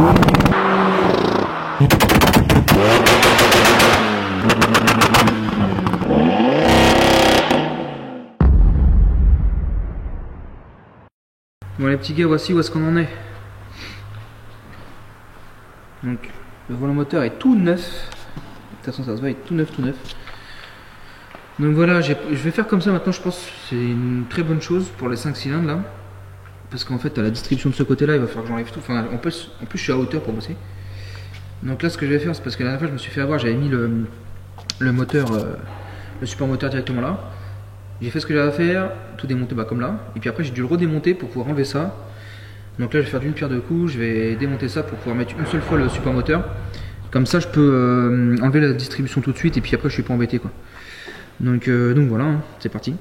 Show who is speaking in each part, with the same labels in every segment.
Speaker 1: Bon les petits gars, voici où est-ce qu'on en est. Donc le volant moteur est tout neuf. De toute façon ça se voit, il est tout neuf, tout neuf. Donc voilà, je vais faire comme ça maintenant, je pense que c'est une très bonne chose pour les 5 cylindres là. Parce qu'en fait à la distribution de ce côté là, il va falloir que j'enlève tout. Enfin en plus je suis à hauteur pour bosser. Donc là ce que je vais faire, c'est parce que la dernière fois je me suis fait avoir, j'avais mis le moteur, le support moteur directement là. J'ai fait ce que j'avais à faire, tout démonter comme là. Et puis après j'ai dû le redémonter pour pouvoir enlever ça. Donc là je vais faire d'une pierre deux coups, je vais démonter ça pour pouvoir mettre une seule fois le support moteur. Comme ça je peux enlever la distribution tout de suite et puis après je suis pas embêté quoi. Donc voilà, hein, c'est parti.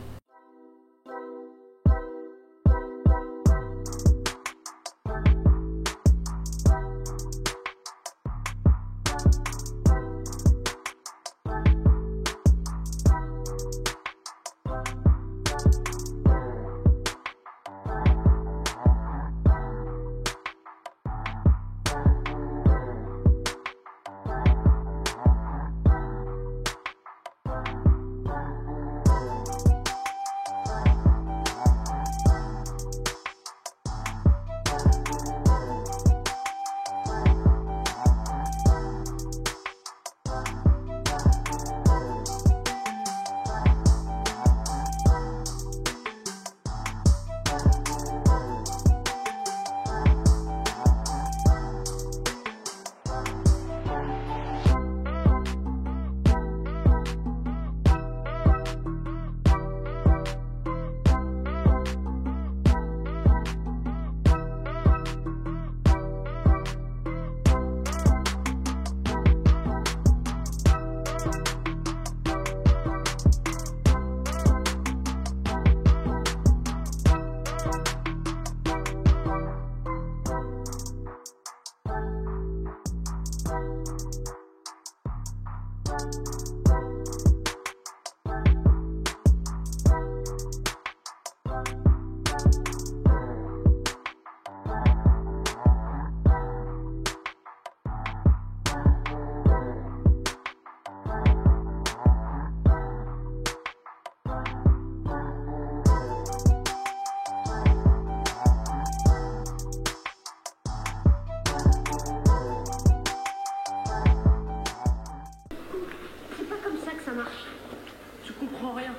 Speaker 2: Rien.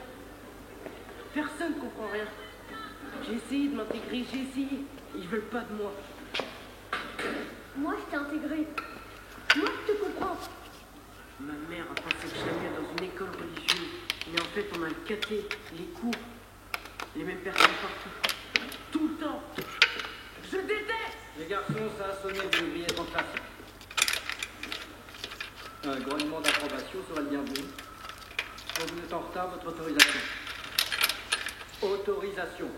Speaker 2: Personne ne comprend rien. J'ai essayé de m'intégrer, j'ai essayé. Ils veulent pas de moi.
Speaker 3: Moi, je t'ai intégré. Moi, je te comprends.
Speaker 2: Ma mère a pensé que j'allais dans une école religieuse. Mais en fait, on a le caté, les cours, les mêmes personnes partout. Tout le temps. Je déteste.
Speaker 4: Les garçons, ça a sonné, vous devriez être en classe. Un grognement d'approbation serait le bienvenu. Quand vous êtes en retard, votre autorisation. Autorisation.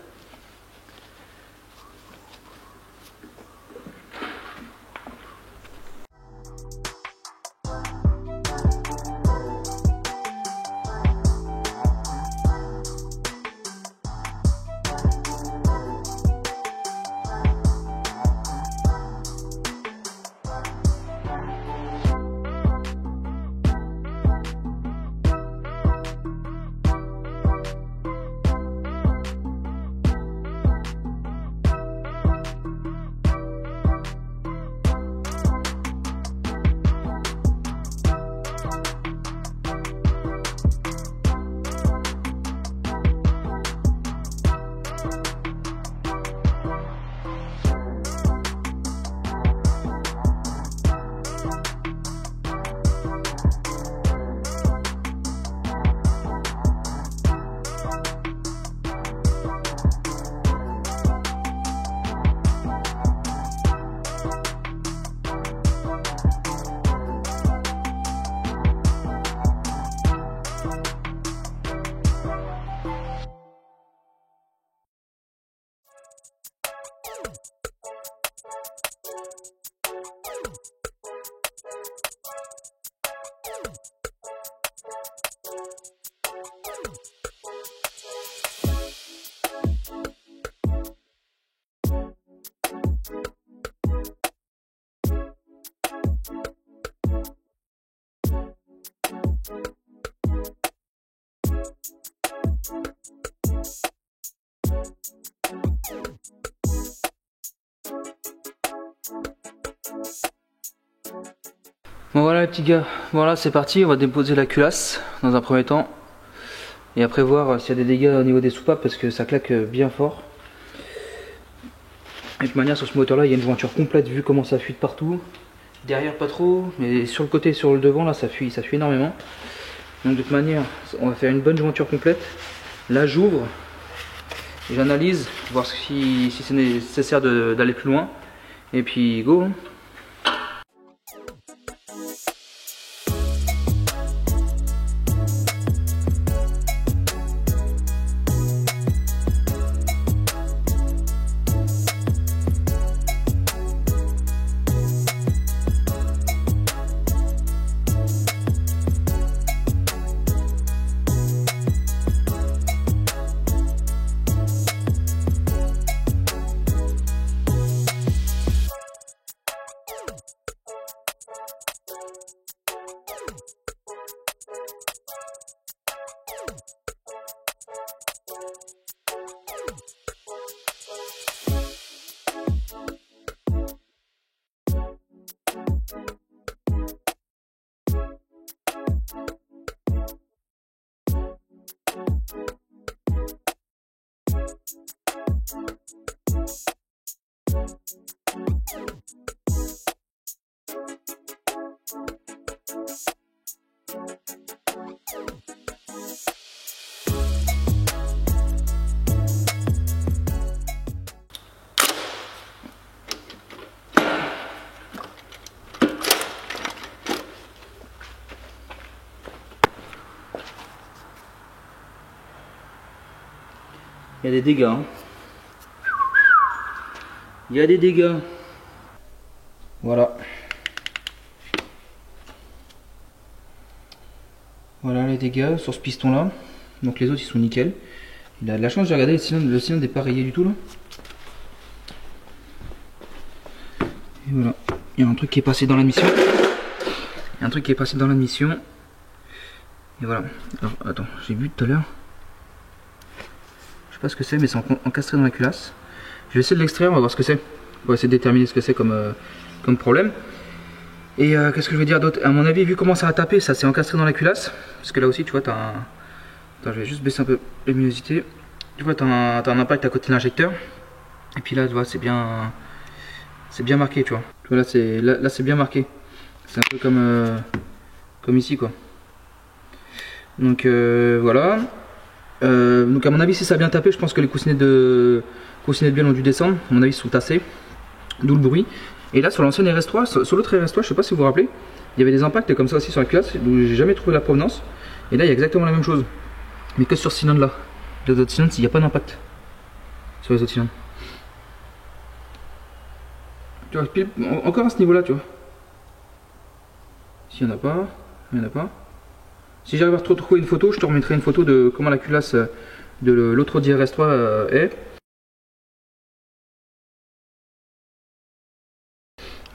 Speaker 1: Bon voilà les petits gars, voilà c'est parti, on va déposer la culasse dans un premier temps. Et après voir s'il y a des dégâts au niveau des soupapes parce que ça claque bien fort. Et de toute manière sur ce moteur là il y a une jointure complète vu comment ça fuit de partout. Derrière pas trop, mais sur le côté et sur le devant là ça fuit énormément. Donc de toute manière on va faire une bonne jointure complète. Là j'ouvre, j'analyse, voir si c'est nécessaire d'aller plus loin. Et puis go. Il y a des dégâts. Hein. Il y a des dégâts. Voilà. Voilà les dégâts sur ce piston là. Donc les autres ils sont nickel. Il a de la chance, j'ai regardé le cylindre n'est pas rayé du tout là. Et voilà. Il y a un truc qui est passé dans l'admission. Il y a un truc qui est passé dans l'admission. Et voilà. Alors attends, j'ai vu tout à l'heure. Je sais pas ce que c'est mais c'est encastré dans la culasse. Je vais essayer de l'extraire, on va voir ce que c'est. On va essayer de déterminer ce que c'est comme problème. Et qu'est-ce que je veux dire d'autre? À mon avis, vu comment ça a tapé, ça s'est encastré dans la culasse. Parce que là aussi, tu vois, t'as un... Attends, je vais juste baisser un peu la luminosité. Tu vois, t'as un impact à côté de l'injecteur. Et puis là, tu vois, c'est bien marqué, tu vois. Tu vois, là, c'est bien marqué. C'est un peu comme ici, quoi. Donc, voilà. Donc à mon avis si ça a bien tapé, je pense que les coussinets de bielle ont dû descendre. À mon avis ils sont tassés, d'où le bruit. Et là sur l'ancienne RS3, sur l'autre RS3, je sais pas si vous vous rappelez, il y avait des impacts comme ça aussi sur la culasse, d'où j'ai jamais trouvé la provenance. Et là il y a exactement la même chose, mais que sur ce cylindre là. Les autres cylindres, il n'y a pas d'impact sur les autres cylindres. Tu vois, pile, encore à ce niveau là, tu vois. S'il n'y en a pas, il n'y en a pas. Si j'arrive à retrouver une photo, je te remettrai une photo de comment la culasse de l'autre Audi RS3 est.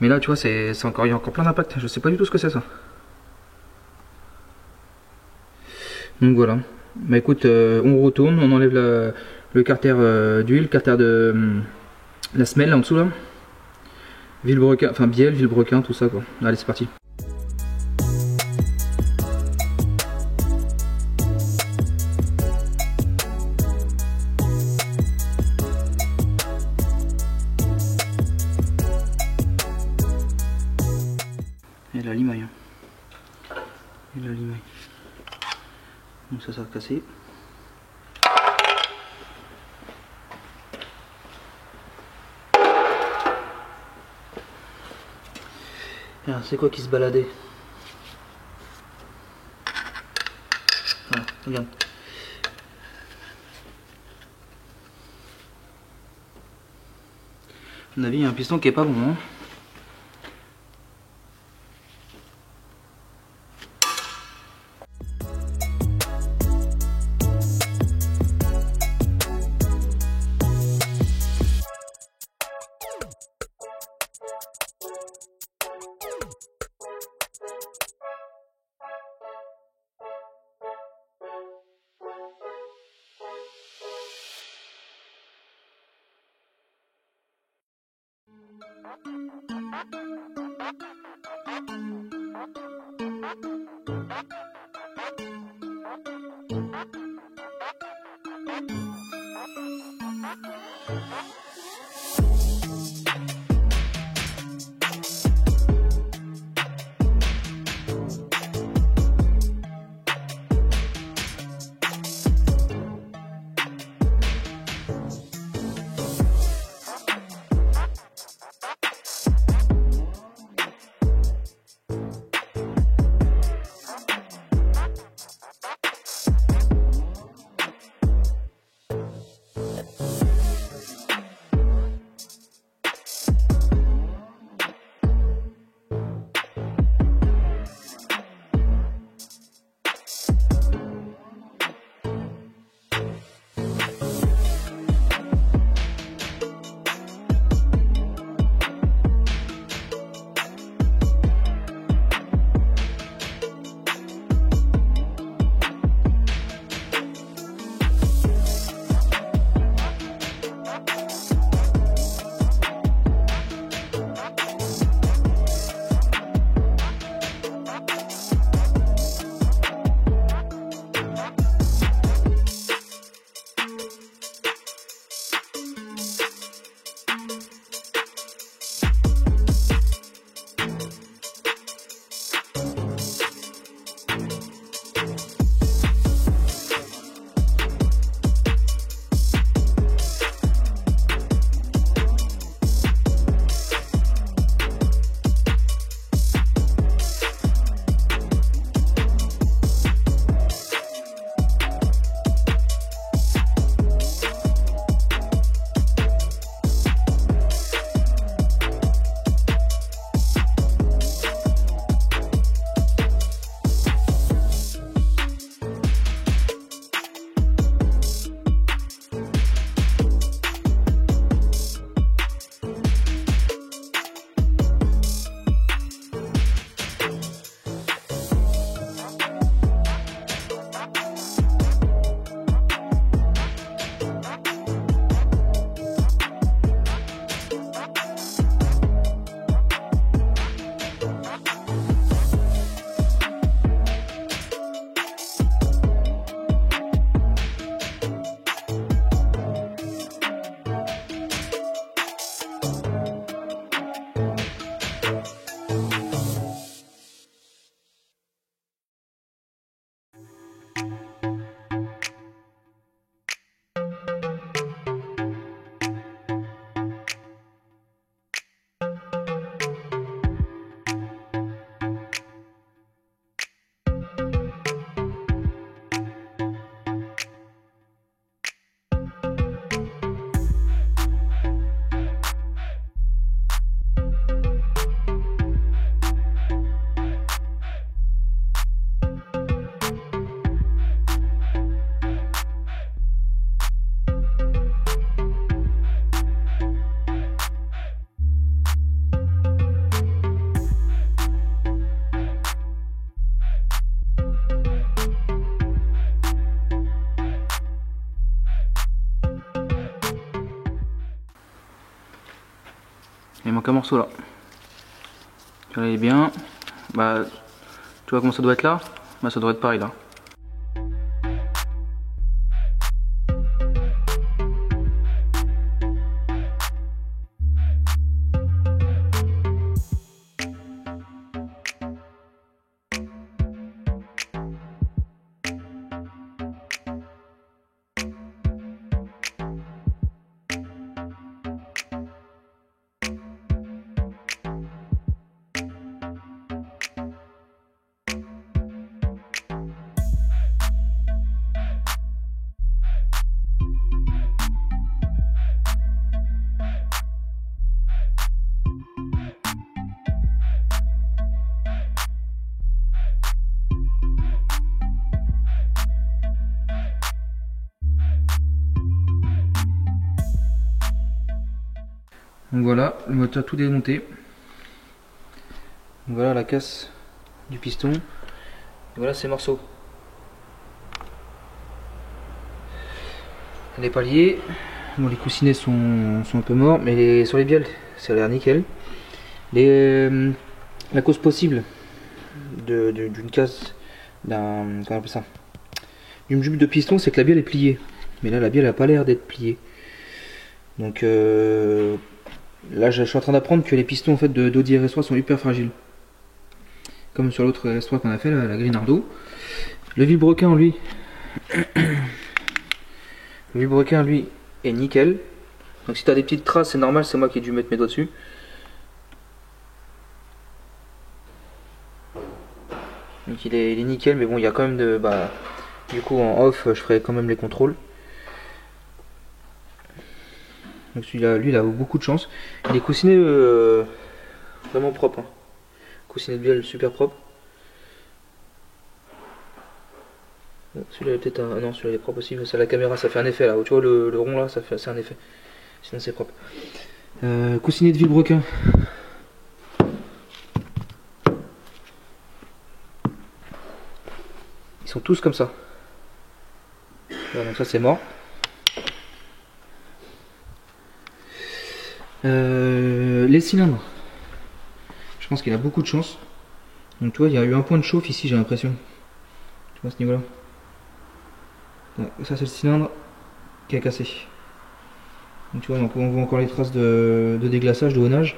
Speaker 1: Mais là, tu vois, il y a encore plein d'impact. Je sais pas du tout ce que c'est ça. Donc voilà. Bah écoute, on retourne, on enlève le carter d'huile, le carter de la semelle là en dessous là. Vilebrequin, enfin bielle, vilebrequin, tout ça quoi. Allez, c'est parti. Et la limaille. Et la limaille. Donc ça va casser. C'est quoi qui se baladait? Voilà, regarde. À mon avis, il y a un piston qui est pas bon. Hein. Il manque un morceau là. Tu vois, il est bien. Bah, tu vois comment ça doit être là? Bah, ça doit être pareil là. Donc voilà, le moteur tout démonté. Donc voilà la casse du piston. Et voilà ces morceaux. Les paliers, bon les coussinets sont un peu morts, mais sur les bielles ça a l'air nickel. La cause possible d'une casse, comment on appelle ça, d'une jupe de piston, c'est que la bielle est pliée. Mais là, la bielle n'a pas l'air d'être pliée. Donc là, je suis en train d'apprendre que les pistons en fait d'Audi RS3 sont hyper fragiles. Comme sur l'autre RS3 qu'on a fait, la Grinardo. Le vilebrequin, lui, est nickel. Donc si tu as des petites traces, c'est normal, c'est moi qui ai dû mettre mes doigts dessus. Donc il est nickel, mais bon, il y a quand même du coup en off, je ferai quand même les contrôles. Donc celui-là, lui, il a beaucoup de chance. Il est coussiné vraiment propre. Hein. Coussiné de bielle super propre. Celui-là peut-être un... non, celui-là est propre aussi. Ça, la caméra, ça fait un effet là. Tu vois le rond là, c'est un effet. Sinon c'est propre. Coussiné de vilebrequin. Ils sont tous comme ça. Voilà, donc ça c'est mort. Les cylindres. Je pense qu'il a beaucoup de chance. Donc tu vois, il y a eu un point de chauffe ici, j'ai l'impression. Tu vois à ce niveau-là. Ça c'est le cylindre qui a cassé. Donc tu vois, donc on voit encore les traces de déglaçage, de honnage.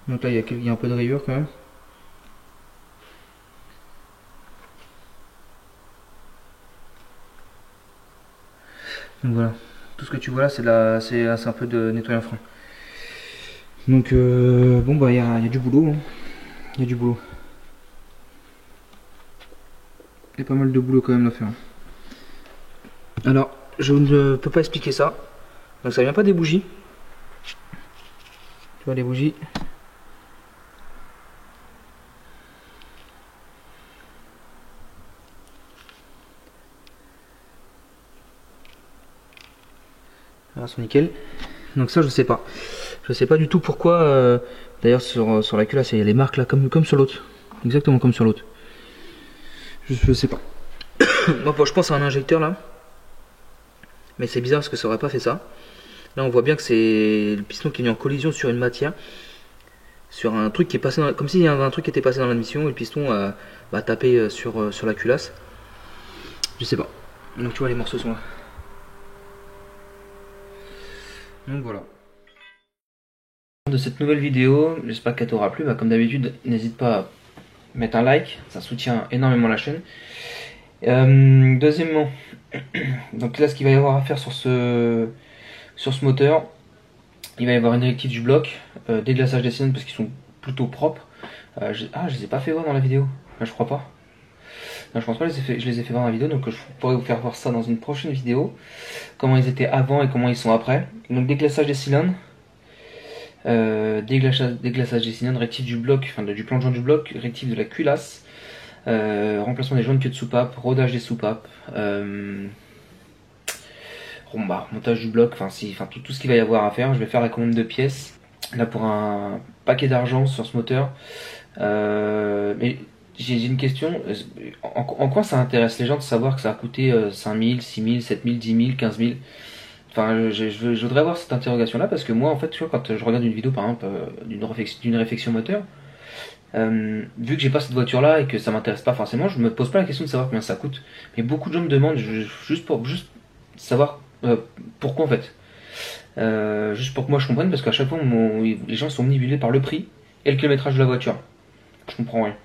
Speaker 1: Donc là il y a un peu de rayure quand même. Donc voilà, tout ce que tu vois là c'est un peu de nettoyant frein. Donc bon bah il y a du boulot, hein. Il y a du boulot. Il y a pas mal de boulot quand même à faire. Alors je ne peux pas expliquer ça. Donc ça vient pas des bougies. Tu vois les bougies. Voilà, sont nickel. Donc ça je sais pas. Je sais pas du tout pourquoi. D'ailleurs sur la culasse il y a les marques là comme sur l'autre. Exactement comme sur l'autre. Je sais pas. Moi je pense à un injecteur là. Mais c'est bizarre parce que ça aurait pas fait ça. Là on voit bien que c'est le piston qui est mis en collision sur une matière. Sur un truc qui est passé dans, comme s'il y avait un truc qui était passé dans l'admission et le piston a tapé sur la culasse. Je sais pas. Donc tu vois les morceaux sont là. Donc voilà. De cette nouvelle vidéo, j'espère qu'elle t'aura plu. Comme d'habitude, n'hésite pas à mettre un like, ça soutient énormément la chaîne. Deuxièmement, donc là ce qu'il va y avoir à faire sur ce moteur, il va y avoir une rectif du bloc, déglaçage des cylindres parce qu'ils sont plutôt propres. Je les ai pas fait voir dans la vidéo, je crois pas. Non, je pense pas que je les ai fait voir dans la vidéo, donc je pourrais vous faire voir ça dans une prochaine vidéo. Comment ils étaient avant et comment ils sont après. Donc déglaçage des cylindres. Déglaçage des cylindres, rectif du bloc, enfin du plongeon du bloc, rectif de la culasse, remplacement des joints de queue de soupape, rodage des soupapes, montage du bloc, tout ce qu'il va y avoir à faire. Je vais faire la commande de pièces là pour un paquet d'argent sur ce moteur. Mais j'ai une question, en quoi ça intéresse les gens de savoir que ça a coûté 5000, 6000, 7000, 10 000, 15 000? Enfin, je voudrais avoir cette interrogation là parce que moi en fait, tu vois, quand je regarde une vidéo par exemple d'une réflexion moteur, vu que j'ai pas cette voiture là et que ça m'intéresse pas forcément, je me pose pas la question de savoir combien ça coûte. Mais beaucoup de gens me demandent juste pour savoir pourquoi en fait. Juste pour que moi je comprenne, parce qu'à chaque fois les gens sont manipulés par le prix et le kilométrage de la voiture. Je comprends rien.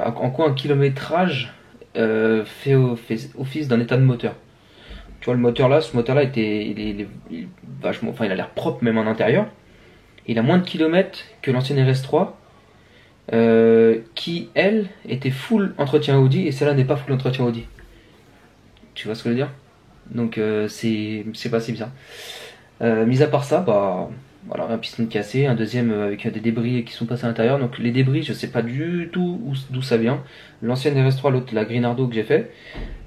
Speaker 1: En quoi un kilométrage fait office d'un état de moteur? Tu vois, ce moteur là il est vachement, enfin il a l'air propre même en intérieur. Il a moins de kilomètres que l'ancienne RS3 qui elle était full entretien Audi et celle-là n'est pas full entretien Audi. Tu vois ce que je veux dire? Donc c'est pas si bizarre. Mis à part ça, voilà, un piston cassé, un deuxième avec des débris qui sont passés à l'intérieur. Donc les débris, je sais pas du tout d'où ça vient. L'ancienne RS3, l'autre, la Grinardo que j'ai fait,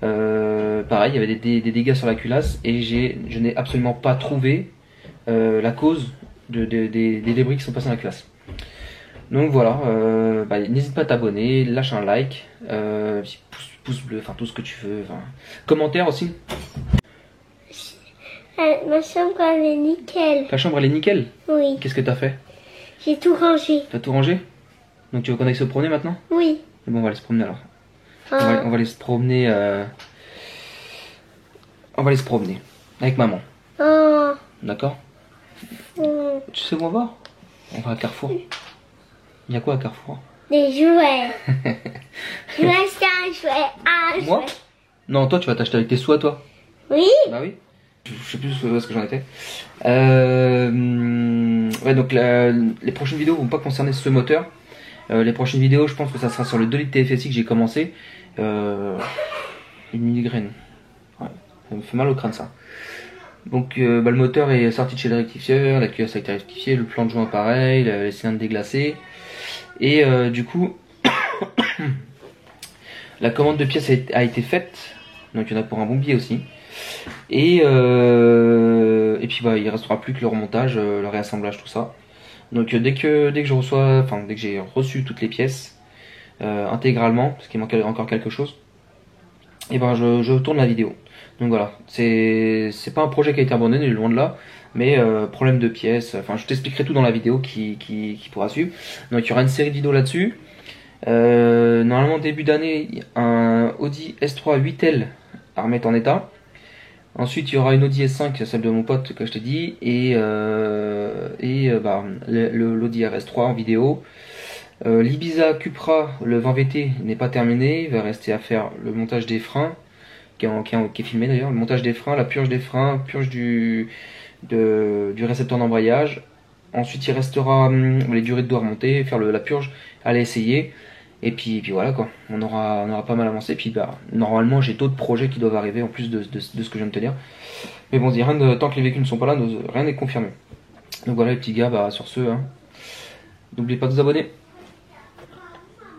Speaker 1: pareil, il y avait des dégâts sur la culasse et je n'ai absolument pas trouvé la cause des débris qui sont passés dans la culasse. Donc voilà, n'hésite pas à t'abonner, lâche un like, pouce bleu, enfin tout ce que tu veux, commentaire aussi.
Speaker 3: Ma chambre, elle est nickel.
Speaker 1: Ta chambre elle est nickel.
Speaker 3: Oui.
Speaker 1: Qu'est-ce que t'as fait?
Speaker 3: J'ai tout rangé.
Speaker 1: T'as tout rangé? Donc tu veux qu'on aille se promener maintenant?
Speaker 3: Oui.
Speaker 1: Bon, on va aller se promener alors.
Speaker 3: Ah.
Speaker 1: On va aller se promener. On va aller se promener avec maman.
Speaker 3: Oh.
Speaker 1: D'accord? Tu sais où on va? On va à Carrefour. Il y a quoi à Carrefour?
Speaker 3: Des jouets. Je vais acheter un jouet. Un
Speaker 1: Moi?
Speaker 3: jouet.
Speaker 1: Non, toi tu vas t'acheter avec tes sous à toi.
Speaker 3: Oui.
Speaker 1: Bah oui. Je sais plus où est-ce que j'en étais. Ouais, donc les prochaines vidéos vont pas concerner ce moteur. Les prochaines vidéos, je pense que ça sera sur le 2 litres TFSI que j'ai commencé. Une migraine. Ouais, ça me fait mal au crâne ça. Donc le moteur est sorti de chez le rectifieur, la cuirasse a été rectifiée, le plan de joint pareil, les cylindres déglacés. Et du coup, la commande de pièces a été faite. Donc il y en a pour un bon billet aussi. Et puis bah il restera plus que le remontage, le réassemblage, tout ça. Donc dès que je reçois, enfin dès que j'ai reçu toutes les pièces intégralement, parce qu'il manquait encore quelque chose, et ben je tourne la vidéo. Donc voilà, c'est pas un projet qui a été abandonné, loin de là, mais problème de pièces, enfin je t'expliquerai tout dans la vidéo qui pourra suivre. Donc il y aura une série de vidéos là-dessus. Normalement début d'année, un Audi S3 8L à remettre en état. Ensuite, il y aura une Audi S5, celle de mon pote que je t'ai dit, et l'Audi RS3 en vidéo. L'Ibiza Cupra, le 20 VT n'est pas terminé, il va rester à faire le montage des freins, qui est filmé d'ailleurs, le montage des freins, la purge des freins, purge du récepteur d'embrayage. Ensuite, il restera les durées de doigts remontées, faire la purge, aller essayer. Et puis voilà quoi, on aura pas mal avancé. Puis bah normalement j'ai d'autres projets qui doivent arriver en plus de ce que je viens de te dire. Mais bon, tant que les véhicules ne sont pas là, rien n'est confirmé. Donc voilà les petits gars, bah sur ce, hein, n'oubliez pas de vous abonner.